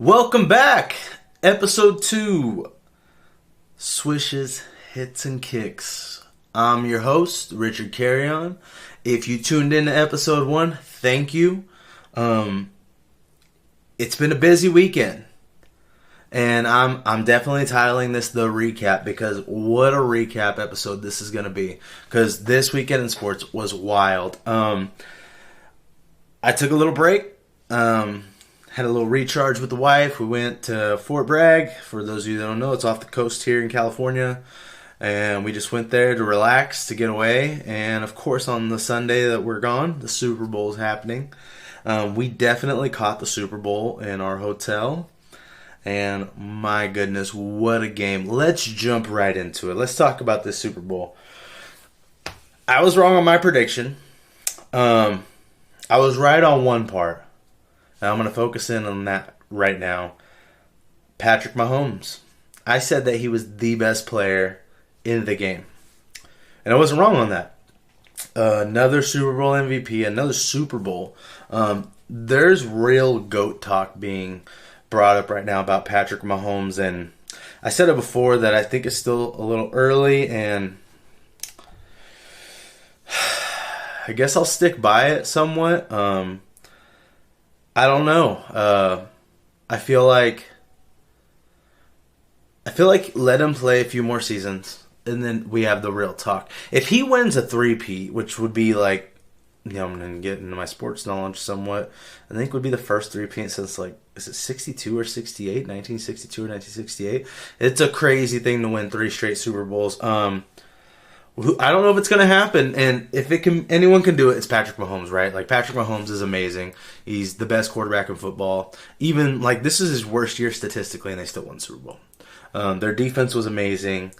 Welcome back, episode 2, Swishes, Hits, and Kicks. I'm your host, Richard Carrion. If you tuned in to episode 1, thank you. It's been a busy weekend, and I'm definitely titling this the recap because what a recap episode this is going to be. Because this weekend in sports was wild. I took a little break. Had a little recharge with the wife. We went to Fort Bragg. For those of you that don't know, it's off the coast here in California. And we just went there to relax, to get away. And of course, on the Sunday that we're gone, the Super Bowl is happening. We definitely caught the Super Bowl in our hotel. And my goodness, what a game. Let's jump right into it. Let's talk about this Super Bowl. I was wrong on my prediction. I was right on one part. I'm going to focus in on that right now. Patrick Mahomes. I said that he was the best player in the game. And I wasn't wrong on that. Another Super Bowl MVP, another Super Bowl. There's real GOAT talk being brought up right now about Patrick Mahomes. And I said it before that I think it's still a little early. And I guess I'll stick by it somewhat. I don't know. I feel like let him play a few more seasons, and then we have the real talk. If he wins a three-peat, which would be like, I'm going to get into my sports knowledge somewhat. I think it would be the first three-peat since, is it 62 or 68? 1962 or 1968? It's a crazy thing to win 3 straight Super Bowls. I don't know if it's going to happen, and if anyone can do it, it's Patrick Mahomes, right? Patrick Mahomes is amazing. He's the best quarterback in football. Even, this is his worst year statistically, and they still won the Super Bowl. Their defense was amazing.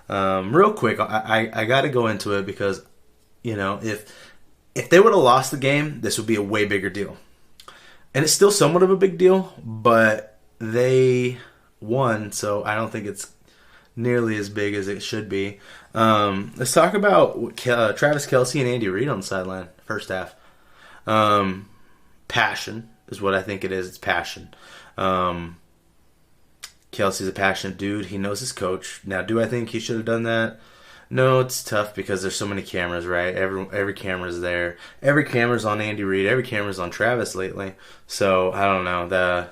Real quick, I got to go into it because, if they would have lost the game, this would be a way bigger deal. And it's still somewhat of a big deal, but they won, so I don't think it's nearly as big as it should be. Let's talk about Travis Kelce and Andy Reid on the sideline, first half. Passion is what I think it is. It's passion. Kelce's a passionate dude. He knows his coach. Now, do I think he should have done that? No, it's tough because there's so many cameras, right? Every camera's there. Every camera's on Andy Reid. Every camera's on Travis lately. So, I don't know.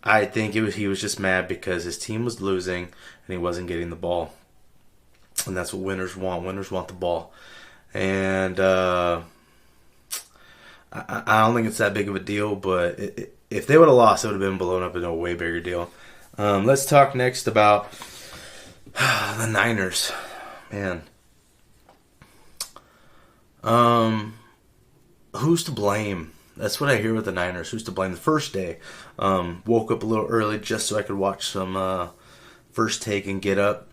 I think he was just mad because his team was losing and he wasn't getting the ball. And that's what winners want. Winners want the ball. And I don't think it's that big of a deal, but if they would have lost, it would have been blown up into a way bigger deal. Let's talk next about the Niners. Man. Who's to blame? That's what I hear with the Niners. Who's to blame? The first day, woke up a little early just so I could watch some First Take and get up.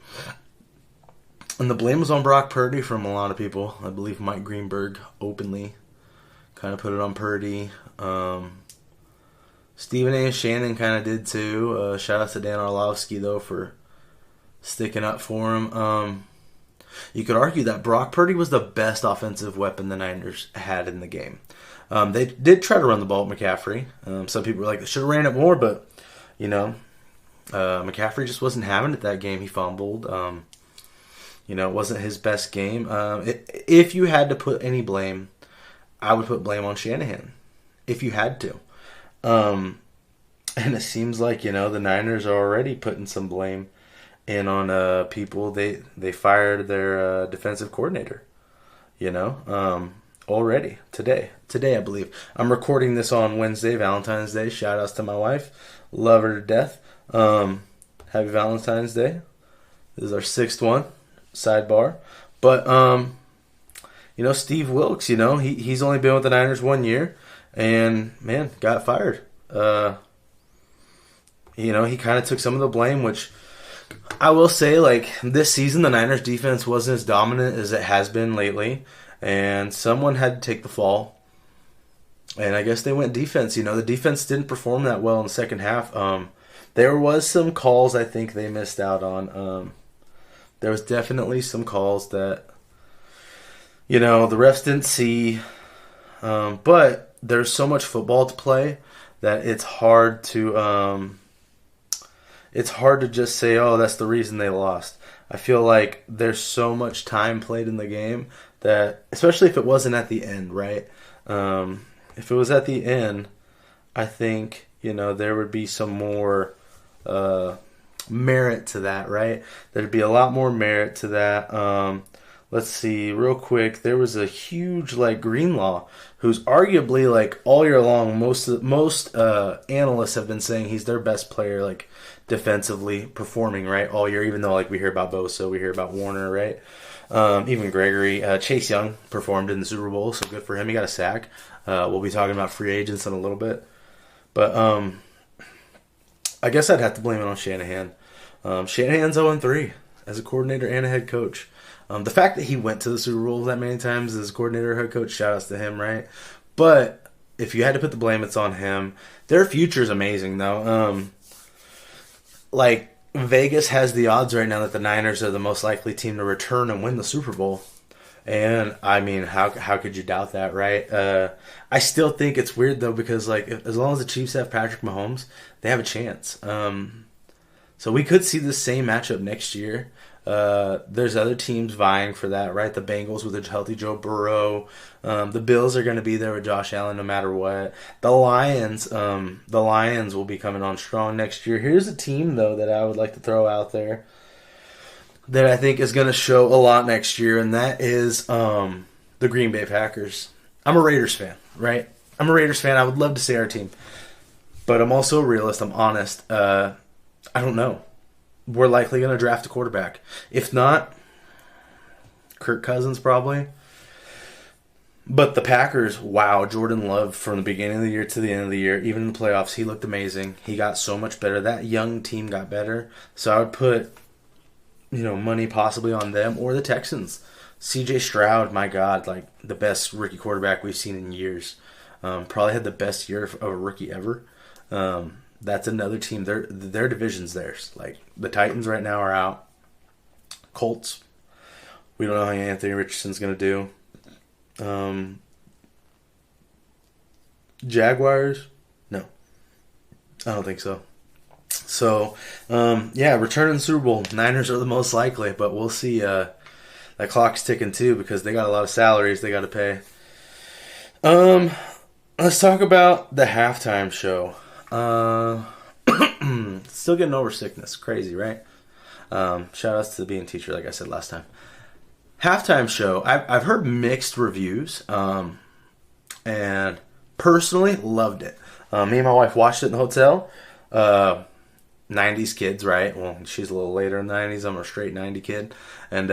And the blame was on Brock Purdy from a lot of people. I believe Mike Greenberg openly kind of put it on Purdy. Stephen A. Shannon kind of did too. Shout out to Dan Orlovsky, though, for sticking up for him. You could argue that Brock Purdy was the best offensive weapon the Niners had in the game. They did try to run the ball with McCaffrey. Some people were like, they should have ran it more, but, McCaffrey just wasn't having it that game. He fumbled. It wasn't his best game. If you had to put any blame, I would put blame on Shanahan. If you had to. And it seems like, the Niners are already putting some blame in on people. They fired their defensive coordinator, already. Today, I believe. I'm recording this on Wednesday, Valentine's Day. Shout outs to my wife. Love her to death. Happy Valentine's Day. This is our 6th one. Sidebar. But, Steve Wilkes, he's only been with the Niners 1 year. And, man, got fired. He kind of took some of the blame, which I will say, this season, the Niners defense wasn't as dominant as it has been lately. And someone had to take the fall. And I guess they went defense. The defense didn't perform that well in the second half. There was some calls I think they missed out on. There was definitely some calls that, the refs didn't see. But there's so much football to play that it's hard to just say, oh, that's the reason they lost. I feel like there's so much time played in the game that, especially if it wasn't at the end, right? If it was at the end, I think, there would be some more merit to that, right? There'd be a lot more merit to that. Let's see, real quick. There was a huge Greenlaw, who's arguably all year long. Most analysts have been saying he's their best player, defensively performing, right, all year. Even though we hear about Bosa, we hear about Warner, right? Even Gregory, Chase Young performed in the Super Bowl, so good for him. He got a sack. We'll be talking about free agents in a little bit, but I guess I'd have to blame it on Shanahan. Shanahan's 0-3 as a coordinator and a head coach. The fact that he went to the Super Bowl that many times as coordinator or head coach, shout-outs to him, right? But if you had to put the blame, it's on him. Their future's amazing, though. Vegas has the odds right now that the Niners are the most likely team to return and win the Super Bowl. And, I mean, how could you doubt that, right? I still think it's weird, though, because, as long as the Chiefs have Patrick Mahomes, they have a chance. So we could see the same matchup next year. There's other teams vying for that, right? The Bengals with a healthy Joe Burrow. The Bills are going to be there with Josh Allen no matter what. The Lions will be coming on strong next year. Here's a team, though, that I would like to throw out there that I think is going to show a lot next year, and that is the Green Bay Packers. I'm a Raiders fan, right? I'm a Raiders fan. I would love to say our team. But I'm also a realist. I'm honest. I don't know. We're likely going to draft a quarterback. If not, Kirk Cousins probably. But the Packers, wow, Jordan Love from the beginning of the year to the end of the year, even in the playoffs, he looked amazing. He got so much better. That young team got better. So I would put, money possibly on them or the Texans. CJ Stroud, my God, the best rookie quarterback we've seen in years. Probably had the best year of a rookie ever. That's another team. Their division's theirs. The Titans right now are out. Colts, we don't know how Anthony Richardson's going to do. Jaguars, no. I don't think so. So, returning to the Super Bowl. Niners are the most likely, but we'll see. That clock's ticking too because they got a lot of salaries they got to pay. Let's talk about the halftime show. Still getting over sickness. Crazy, right? Shout outs to the being teacher, like I said last time. Halftime show. I've heard mixed reviews, and personally loved it. Me and my wife watched it in the hotel. 90s kids, right? Well, she's a little later in the 90s. I'm a straight 90 kid, and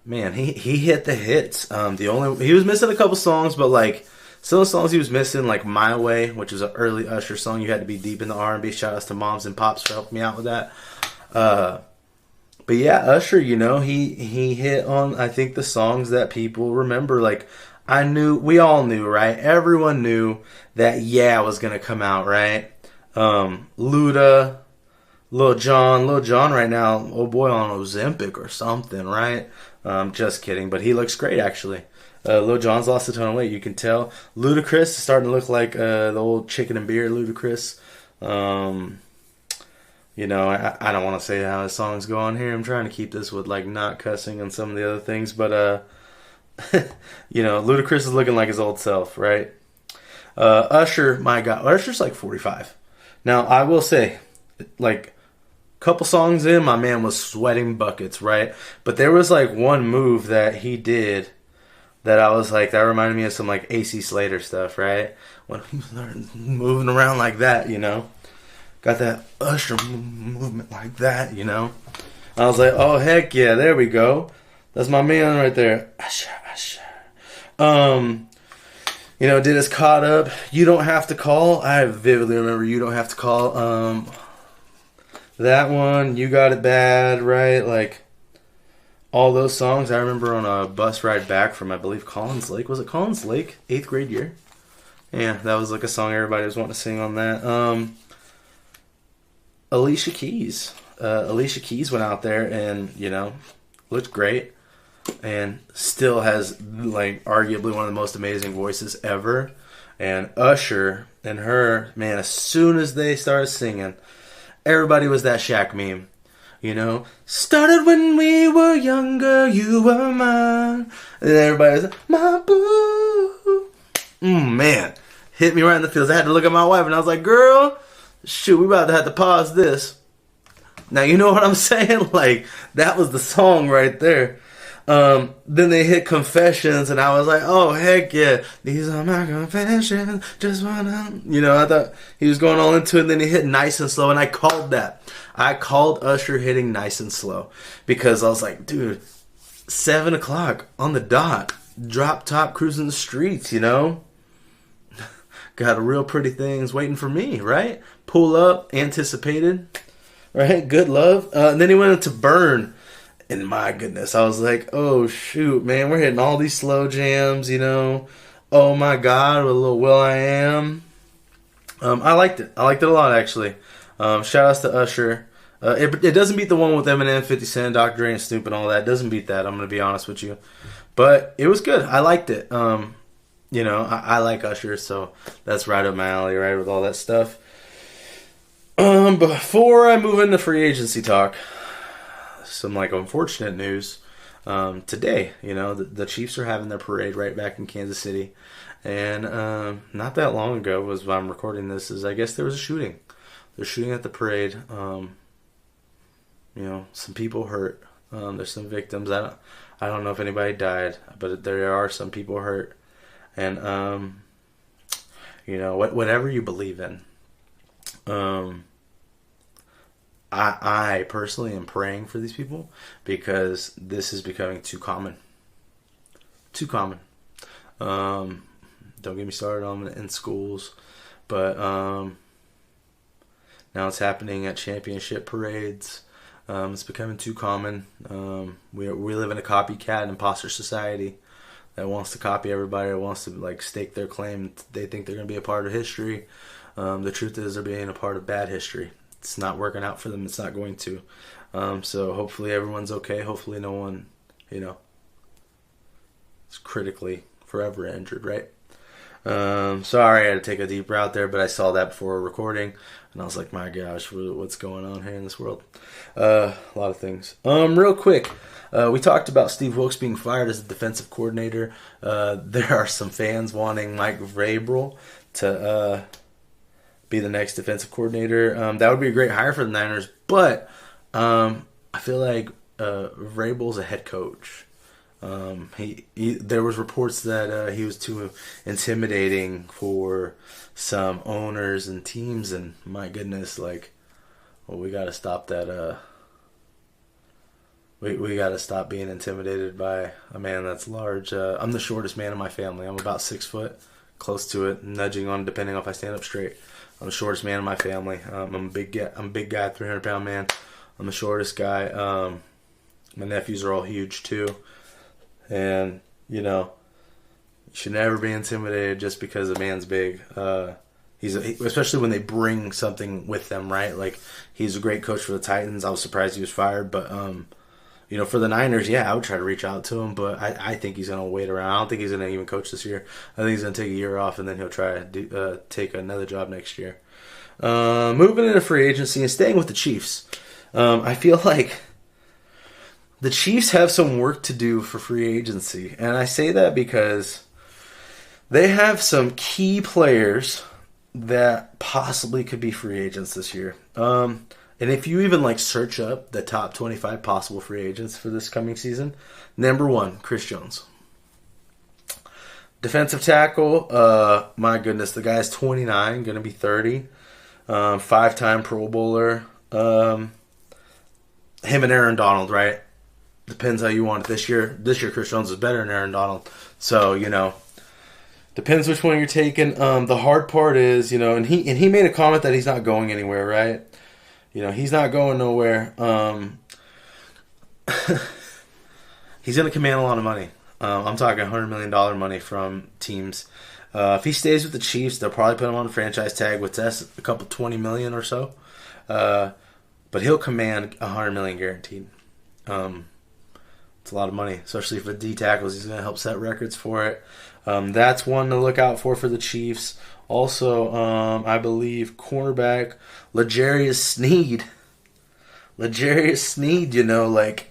man, he hit the hits. He was missing a couple songs, but some of the songs he was missing, like My Way, which is an early Usher song. You had to be deep in the R&B. Shout outs to moms and pops for helping me out with that. But yeah, Usher, he hit on, I think, the songs that people remember. We all knew, right? Everyone knew that Yeah was going to come out, right? Luda, Lil Jon right now, oh boy, on Ozempic or something, right? Just kidding, but he looks great, actually. Lil Jon's lost a ton of weight, you can tell. Ludacris is starting to look like the old chicken and beer Ludacris. I don't want to say how his songs go on here. I'm trying to keep this with not cussing and some of the other things, but Ludacris is looking like his old self, right? Usher, my God, Usher's 45. Now, I will say, couple songs in, my man was sweating buckets, right? But there was one move that he did that I was that reminded me of some AC Slater stuff, right? When he was moving around like that, got that Usher movement like that, I was like, oh heck yeah, there we go. That's my man right there. Usher. Did his Caught Up. You Don't Have to Call. I vividly remember You Don't Have to Call. That one, You Got It Bad, right? All those songs I remember on a bus ride back from, I believe, Collins Lake. Was it Collins Lake? 8th grade year? Yeah, that was a song everybody was wanting to sing on that. Alicia Keys. Alicia Keys went out there and, looked great. And still has, arguably one of the most amazing voices ever. And Usher and her, man, as soon as they started singing, everybody was that Shaq meme. You know, started when we were younger, you were mine. And everybody was like, my boo. Man, hit me right in the feels. I had to look at my wife and I was like, girl, shoot, we about to have to pause this. Now, you know what I'm saying? Like, that was the song right there. Then they hit Confessions, and I was like, oh, heck yeah. These are my confessions, just wanna... You know, I thought he was going all into it, and then he hit Nice and Slow, and I called that. I called Usher hitting Nice and Slow, because I was like, dude, 7 o'clock on the dot, drop top cruising the streets, you know? Got a real pretty things waiting for me, right? Pull up, anticipated, right? Good love. And then he went into Burn. And my goodness, I was like, oh, shoot, man, we're hitting all these slow jams, you know. Oh, my God, with a little Will I Am. I liked it. I liked it a lot, actually. Shout outs to Usher. It doesn't beat the one with Eminem, 50 Cent, Dr. Dre, and Snoop and all that. It doesn't beat that, I'm going to be honest with you. But it was good. I liked it. You know, I like Usher, so that's right up my alley, right, with all that stuff. Before I move into free agency talk, some like unfortunate news today. You know, the Chiefs are having their parade right back in Kansas City, and not that long ago was when I'm recording this. Is I guess there was a shooting. They're shooting at the parade. You know, some people hurt. There's some victims. I don't know if anybody died, but there are some people hurt, and you know, whatever you believe in. I personally am praying for these people because this is becoming too common. Too common. Don't get me started on in schools, but now it's happening at championship parades. It's becoming too common. We live in a copycat imposter society that wants to copy everybody, that wants to like stake their claim. They think they're going to be a part of history. The truth is they're being a part of bad history. It's not working out for them. It's not going to. So hopefully everyone's okay. Hopefully no one, you know, is critically forever injured, right? Sorry I had to take a deep route there, but I saw that before recording, and I was like, my gosh, what's going on here in this world? A lot of things. Real quick, we talked about Steve Wilkes being fired as a defensive coordinator. There are some fans wanting Mike Vrabel to be the next defensive coordinator. That would be a great hire for the Niners, but I feel like Vrabel's a head coach. There was reports that he was too intimidating for some owners and teams, and my goodness, like, well, we got to stop that. We got to stop being intimidated by a man that's large. I'm the shortest man in my family. I'm about 6 foot, close to it, nudging on depending on if I stand up straight. I'm the shortest man in my family. I'm a big guy, 300-pound man. I'm the shortest guy. My nephews are all huge too. And, you know, you should never be intimidated just because a man's big. Especially when they bring something with them, right? Like, he's a great coach for the Titans. I was surprised he was fired. But, you know, for the Niners, yeah, I would try to reach out to him. But I think he's going to wait around. I don't think he's going to even coach this year. I think he's going to take a year off, and then he'll try to take another job next year. Moving into free agency and staying with the Chiefs. I feel like the Chiefs have some work to do for free agency. And I say that because they have some key players that possibly could be free agents this year. And if you even like search up the top 25 possible free agents for this coming season, number 1, Chris Jones. Defensive tackle, my goodness, the guy's 29, going to be 30. 5-time Pro Bowler. Him and Aaron Donald, right? Depends how you want it this year. This year, Chris Jones is better than Aaron Donald. So, you know, depends which one you're taking. The hard part is, you know, and he made a comment that he's not going anywhere, right? You know, he's not going nowhere. He's going to command a lot of money. I'm talking $100 million money from teams. If he stays with the Chiefs, they'll probably put him on a franchise tag, with that's a couple $20 million or so. But he'll command $100 million guaranteed. It's a lot of money, especially for D tackles. He's going to help set records for it. That's one to look out for the Chiefs. Also, I believe cornerback L'Jarius Sneed. L'Jarius Sneed, like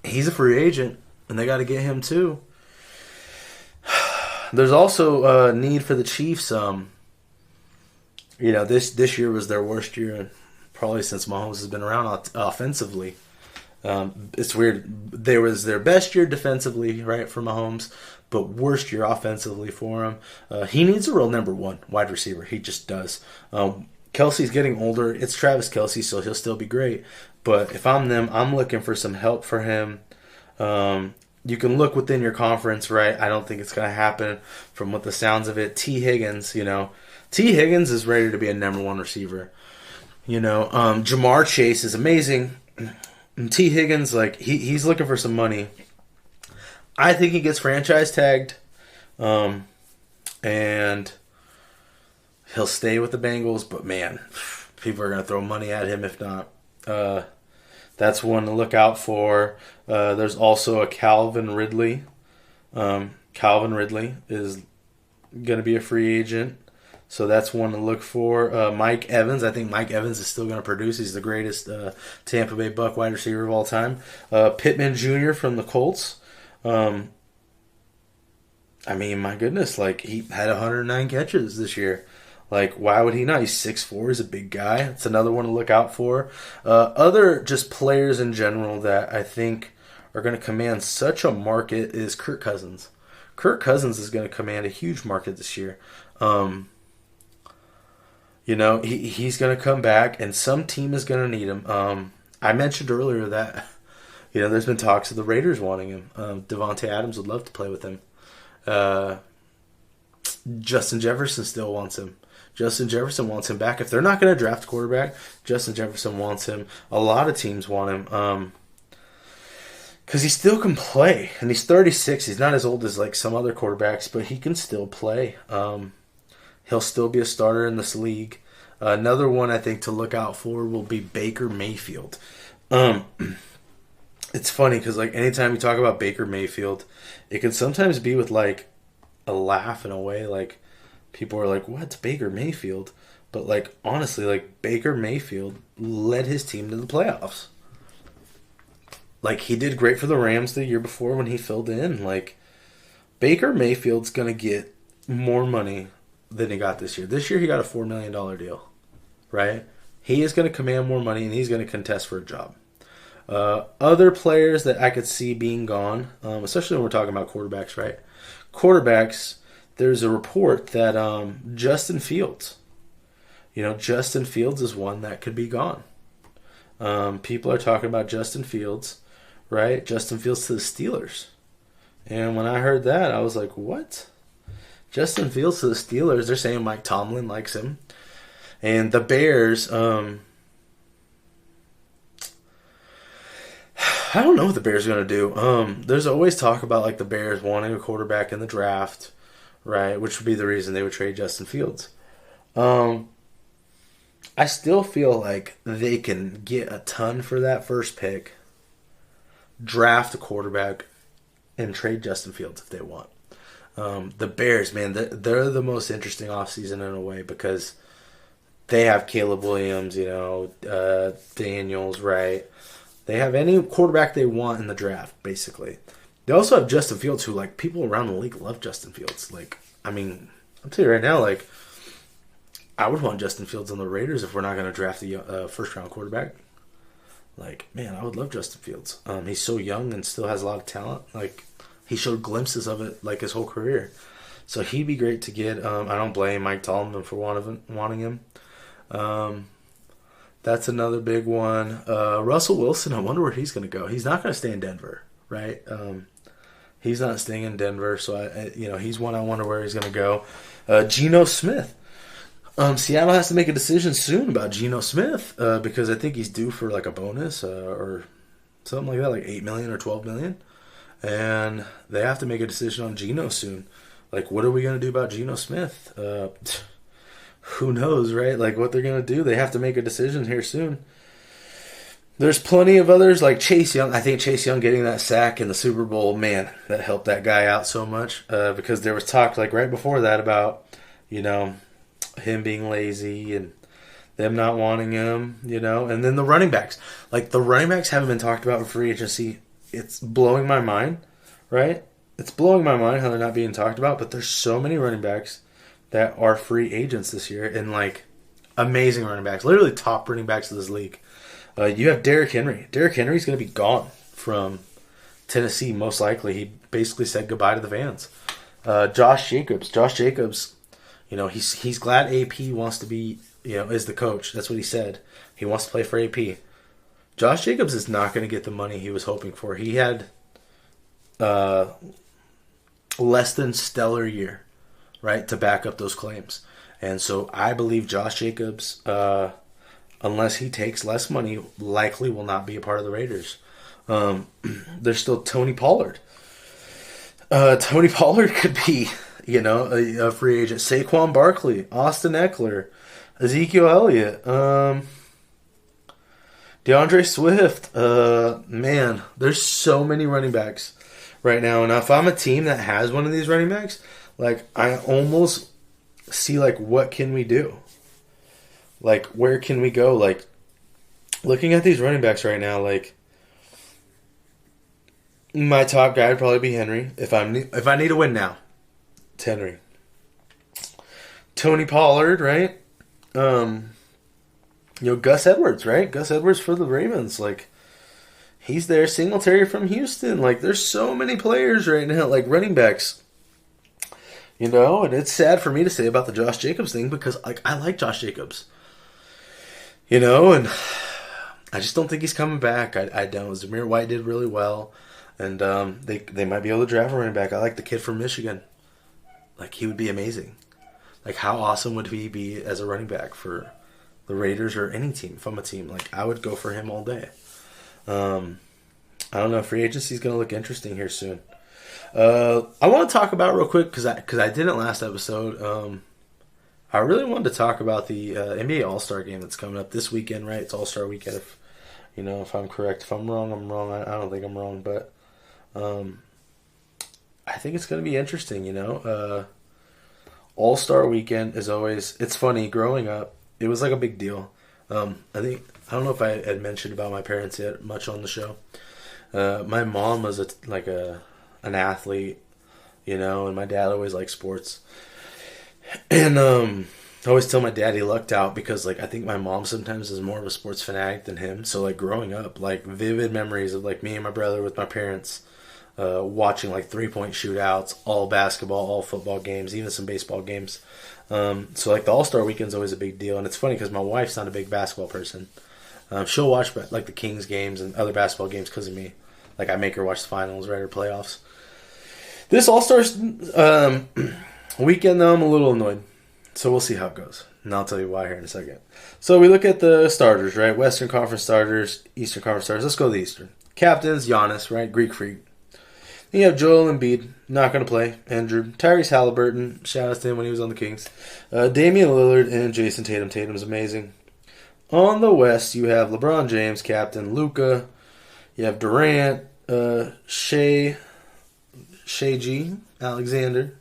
he's a free agent, and they got to get him too. There's also a need for the Chiefs. This year was their worst year, probably since Mahomes has been around offensively. It's weird. There was their best year defensively, right, for Mahomes, but worst year offensively for him. He needs a real number one wide receiver. He just does. Kelce's getting older. It's Travis Kelce, so he'll still be great. But if I'm them, I'm looking for some help for him. You can look within your conference, right? I don't think it's going to happen from what the sounds of it. T. Higgins, T. Higgins is ready to be a number one receiver. Jamar Chase is amazing. And T. Higgins, like, he's looking for some money. I think he gets franchise tagged. And he'll stay with the Bengals. But, man, people are going to throw money at him if not. That's one to look out for. There's also a Calvin Ridley. Calvin Ridley is going to be a free agent. So that's one to look for. Mike Evans. I think Mike Evans is still going to produce. He's the greatest Tampa Bay Buck wide receiver of all time. Pittman Jr. from the Colts. My goodness. Like, he had 109 catches this year. Like, why would he not? He's 6'4". He's a big guy. It's another one to look out for. Other just players in general that I think are going to command such a market is Kirk Cousins. Kirk Cousins is going to command a huge market this year. He's going to come back, and some team is going to need him. I mentioned earlier that, there's been talks of the Raiders wanting him. Devontae Adams would love to play with him. Justin Jefferson still wants him. Justin Jefferson wants him back. If they're not going to draft a quarterback, Justin Jefferson wants him. A lot of teams want him. Because he still can play. And he's 36. He's not as old as like some other quarterbacks, but he can still play. He'll still be a starter in this league. Another one I think to look out for will be Baker Mayfield. It's funny because like anytime you talk about Baker Mayfield, it can sometimes be with like a laugh in a way. Like people are like, "What's Baker Mayfield?" But like honestly, like Baker Mayfield led his team to the playoffs. Like he did great for the Rams the year before when he filled in. Like Baker Mayfield's gonna get more money than he got this year. This year he got a $4 million deal, right? He is going to command more money and he's going to contest for a job. Other players that I could see being gone, especially when we're talking about quarterbacks, right? Quarterbacks, there's a report that Justin Fields, Justin Fields is one that could be gone. People are talking about Justin Fields, right? Justin Fields to the Steelers. And when I heard that, I was like, what? Justin Fields to the Steelers. They're saying Mike Tomlin likes him. And the Bears, I don't know what the Bears are going to do. There's always talk about like the Bears wanting a quarterback in the draft, right? Which would be the reason they would trade Justin Fields. I still feel like they can get a ton for that first pick, draft a quarterback, and trade Justin Fields if they want. The Bears, man, they're the most interesting offseason in a way because they have Caleb Williams, Daniels, right? They have any quarterback they want in the draft, basically. They also have Justin Fields, who, like, people around the league love Justin Fields. Like, I'll tell you right now, like, I would want Justin Fields on the Raiders if we're not going to draft a first-round quarterback. Like, man, I would love Justin Fields. He's so young and still has a lot of talent. Like, he showed glimpses of it like his whole career. So he'd be great to get. I don't blame Mike Tomlin for wanting him. That's another big one. Russell Wilson, I wonder where he's going to go. He's not going to stay in Denver, right? He's not staying in Denver, so he's one I wonder where he's going to go. Geno Smith. Seattle has to make a decision soon about Geno Smith because I think he's due for like a bonus or something like that, like $8 million or $12 million. And they have to make a decision on Geno soon. Like, what are we going to do about Geno Smith? Who knows, right? Like, what they're going to do. They have to make a decision here soon. There's plenty of others like Chase Young. I think Chase Young getting that sack in the Super Bowl, man, that helped that guy out so much because there was talk like right before that about, you know, him being lazy and them not wanting him, you know. And then the running backs. Like the running backs haven't been talked about in free agency. It's blowing my mind, right? It's blowing my mind how they're not being talked about, but there's so many running backs that are free agents this year and like amazing running backs, literally top running backs of this league. You have Derrick Henry. Derrick Henry's going to be gone from Tennessee, most likely. He basically said goodbye to the fans. Josh Jacobs. Josh Jacobs, you know, he's glad AP wants to be, you know, is the coach. That's what he said. He wants to play for AP. Josh Jacobs is not going to get the money he was hoping for. He had less than stellar year, right, to back up those claims. And so I believe Josh Jacobs, unless he takes less money, likely will not be a part of the Raiders. There's still Tony Pollard. Tony Pollard could be, you know, a free agent. Saquon Barkley, Austin Eckler, Ezekiel Elliott, DeAndre Swift. Man, there's so many running backs right now. And if I'm a team that has one of these running backs, like I almost see like what can we do? Like, where can we go? Like, looking at these running backs right now, like, my top guy would probably be Henry. If I need a win now, it's Henry. Tony Pollard, right? You know, Gus Edwards, right? Gus Edwards for the Ravens. Like, he's there. Singletary from Houston. Like, there's so many players right now, like running backs. You know, and it's sad for me to say about the Josh Jacobs thing because, like, I like Josh Jacobs. You know, and I just don't think he's coming back. I don't. Zamir White did really well, and they might be able to draft a running back. I like the kid from Michigan. Like, he would be amazing. Like, how awesome would he be as a running back for the Raiders or any team? If I'm a team, like, I would go for him all day. I don't know. Free agency is going to look interesting here soon. I want to talk about real quick because I didn't last episode. I really wanted to talk about the NBA All-Star game that's coming up this weekend, right? It's All-Star weekend, if I'm correct. If I'm wrong, I'm wrong. I don't think I'm wrong, but I think it's going to be interesting, you know. All-Star weekend is always, it's funny, growing up, it was like a big deal. I don't know if I had mentioned about my parents yet much on the show. My mom was an athlete, you know, and my dad always liked sports. And I always tell my dad he lucked out because, like, I think my mom sometimes is more of a sports fanatic than him. So, like, growing up, like, vivid memories of, like, me and my brother with my parents watching, like, three-point shootouts, all basketball, all football games, even some baseball games. So, like, the All-Star Weekend's always a big deal. And it's funny because my wife's not a big basketball person. She'll watch, like, the Kings games and other basketball games because of me. Like, I make her watch the finals, right, or playoffs. This All-Star weekend, though, I'm a little annoyed. So we'll see how it goes. And I'll tell you why here in a second. So we look at the starters, right? Western Conference starters, Eastern Conference starters. Let's go to the Eastern. Captains, Giannis, right? Greek freak. Then you have Joel Embiid, not going to play, injured. Tyrese Halliburton, shout out to him when he was on the Kings. Damian Lillard and Jason Tatum. Tatum's amazing. On the West, you have LeBron James, captain. Luka. You have Durant, Shea G, Alexander.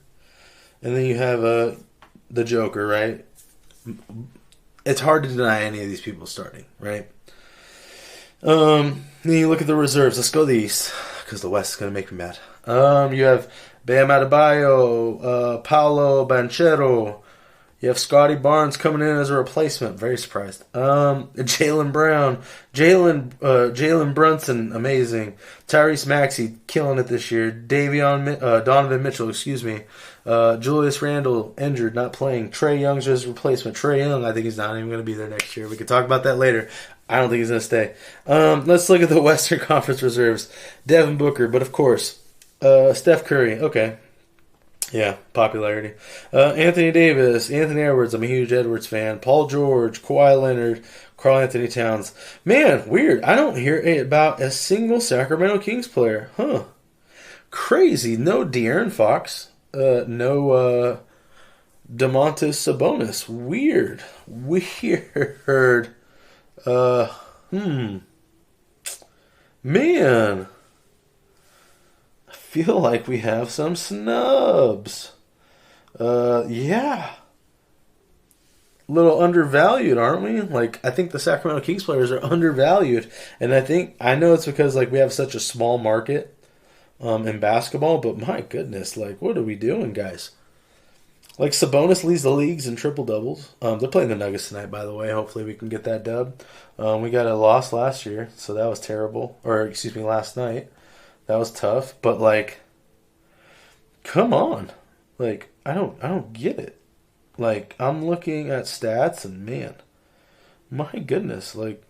And then you have the Joker, right? It's hard to deny any of these people starting, right? Then you look at the reserves. Let's go to the East, because the West is going to make me mad. You have Bam Adebayo, Paolo Banchero. You have Scotty Barnes coming in as a replacement. Very surprised. Jaylen Brown. Jalen Brunson, amazing. Tyrese Maxey, killing it this year. Donovan Mitchell, Julius Randle, injured, not playing. Trae Young's his replacement. Trae Young, I think he's not even going to be there next year. We can talk about that later. I don't think he's going to stay. Let's look at the Western Conference reserves. Devin Booker, but of course, Steph Curry. Okay. Yeah, popularity. Anthony Davis, Anthony Edwards. I'm a huge Edwards fan. Paul George, Kawhi Leonard, Karl Anthony Towns. Man, weird. I don't hear about a single Sacramento Kings player. Huh. Crazy. No De'Aaron Fox. No Domantas Sabonis. Weird. Man, I feel like we have some snubs. Yeah. A little undervalued, aren't we? Like, I think the Sacramento Kings players are undervalued. And I know it's because, like, we have such a small market in basketball, but my goodness, like, what are we doing, guys? Like, Sabonis leads the leagues in triple-doubles. They're playing the Nuggets tonight, by the way. Hopefully we can get that dub. We got a loss last year, so that was terrible. Or, excuse me, last night. That was tough. But, like, come on. Like, I don't get it. Like, I'm looking at stats, and man, my goodness, like,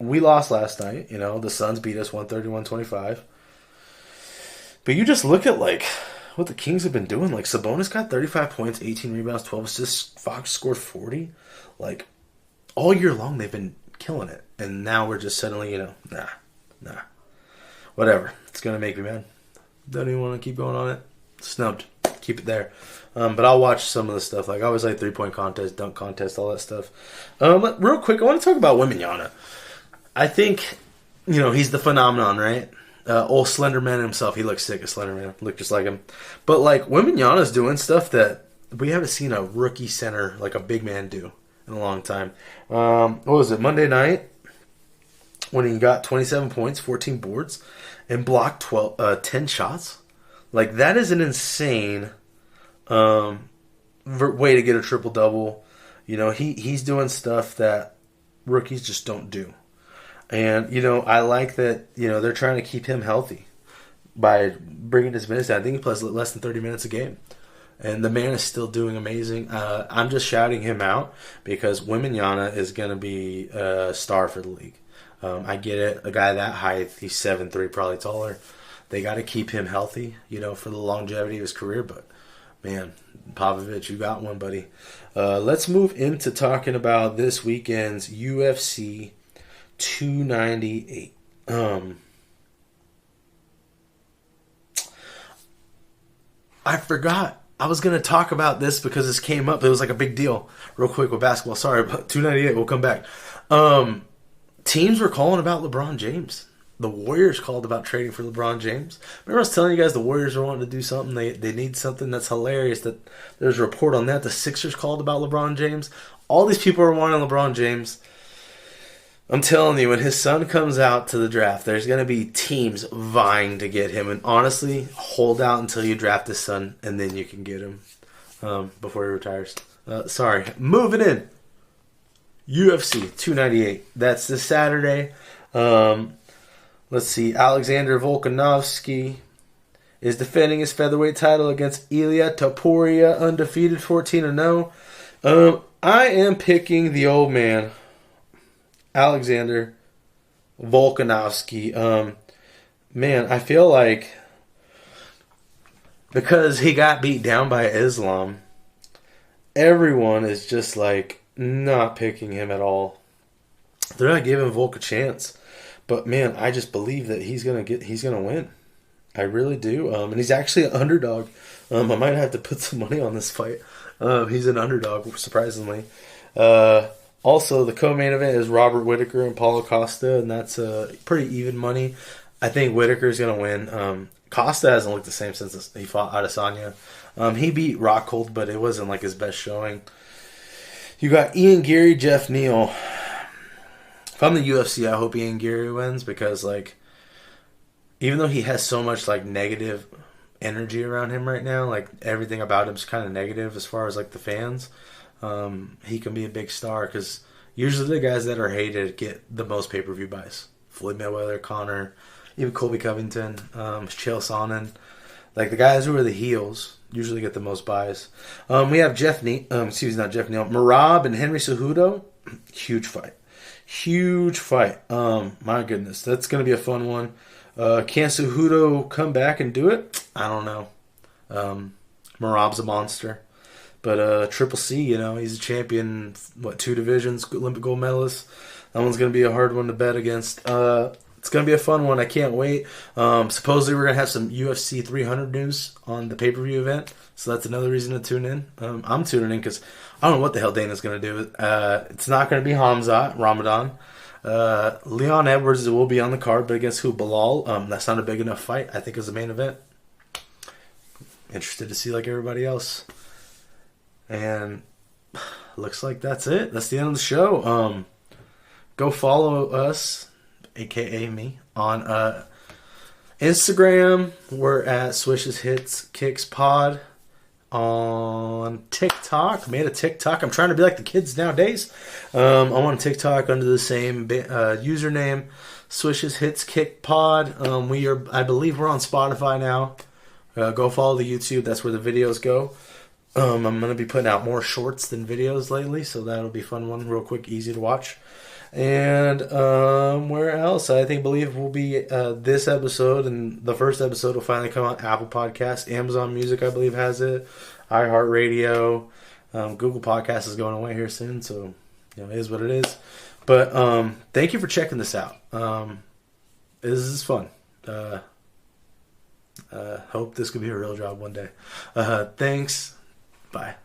we lost last night. You know, the Suns beat us 131-25. But you just look at, like, what the Kings have been doing. Like, Sabonis got 35 points, 18 rebounds, 12 assists. Fox scored 40. Like, all year long they've been killing it. And now we're just suddenly, nah. Whatever. It's going to make me mad. Don't even want to keep going on it. Snubbed. Keep it there. But I'll watch some of the stuff. Like, I always like three-point contest, dunk contest, all that stuff. But real quick, I want to talk about Wembanyama. I think, he's the phenomenon, right? Old Slender Man himself. He looks sick as Slender Man. Look just like him. But, like, Wembanyama's doing stuff that we haven't seen a rookie center, like a big man, do in a long time. What was it, Monday night? When he got 27 points, 14 boards, and blocked 10 shots. Like, that is an insane way to get a triple-double. He's doing stuff that rookies just don't do. And, I like that, they're trying to keep him healthy by bringing his minutes down. I think he plays less than 30 minutes a game. And the man is still doing amazing. I'm just shouting him out because Wembanyama is going to be a star for the league. I get it. A guy that height, he's 7'3", probably taller. They got to keep him healthy, for the longevity of his career. But, man, Popovich, you got one, buddy. Let's move into talking about this weekend's UFC 298. I forgot. I was going to talk about this because this came up. It was like a big deal. Real quick with basketball. Sorry, but 298. We'll come back. Teams were calling about LeBron James. The Warriors called about trading for LeBron James. Remember I was telling you guys the Warriors are wanting to do something. They need something that's hilarious. That there's a report on that. The Sixers called about LeBron James. All these people are wanting LeBron James. I'm telling you, when his son comes out to the draft, there's going to be teams vying to get him. And honestly, hold out until you draft his son, and then you can get him before he retires. Sorry. Moving in. UFC 298. That's this Saturday. Let's see. Alexander Volkanovski is defending his featherweight title against Ilia Topuria, undefeated 14-0. I am picking the old man, Alexander Volkanovski. Man, I feel like because he got beat down by Islam, everyone is just like not picking him at all. They're not giving Volk a chance. But man, I just believe that he's gonna win. I really do. And he's actually an underdog. I might have to put some money on this fight. He's an underdog, surprisingly. Also, the co-main event is Robert Whittaker and Paulo Costa, and that's pretty even money. I think Whittaker's gonna win. Costa hasn't looked the same since he fought Adesanya. He beat Rockhold, but it wasn't like his best showing. You got Ian Gary, Jeff Neal. If I'm the UFC, I hope Ian Gary wins because, like, even though he has so much, like, negative energy around him right now, like, everything about him's kind of negative as far as, like, the fans, he can be a big star because usually the guys that are hated get the most pay-per-view buys. Floyd Mayweather, Conor, even Colby Covington, Chael Sonnen. Like, the guys who are the heels usually get the most buys. We have Merab and Henry Cejudo. Huge fight. Huge fight. My goodness. That's going to be a fun one. Can Cejudo come back and do it? I don't know. Merab's a monster. But Triple C, he's a champion, 2 divisions, Olympic gold medalist. That one's going to be a hard one to bet against. It's going to be a fun one. I can't wait. Supposedly we're going to have some UFC 300 news on the pay-per-view event. So that's another reason to tune in. I'm tuning in because I don't know what the hell Dana's going to do. It's not going to be Hamzat, Ramadan. Leon Edwards will be on the card, but against who? Bilal. That's not a big enough fight, I think, as the main event. Interested to see like everybody else. And looks like that's it. That's the end of the show. Go follow us, aka me, on Instagram. We're at Swishes Hits Kicks Pod. On TikTok, made a TikTok. I'm trying to be like the kids nowadays. I'm on TikTok under the same username, Swishes Hits Kick Pod. I believe we're on Spotify now. Go follow the YouTube. That's where the videos go. I'm gonna be putting out more shorts than videos lately, so that'll be a fun one, real quick, easy to watch. And where else? Believe will be this episode, and the first episode will finally come out. Apple Podcast, Amazon Music, I believe, has it. iHeartRadio, Google Podcast is going away here soon, so it is what it is. But thank you for checking this out. This is fun. Hope this could be a real job one day. Thanks. Bye.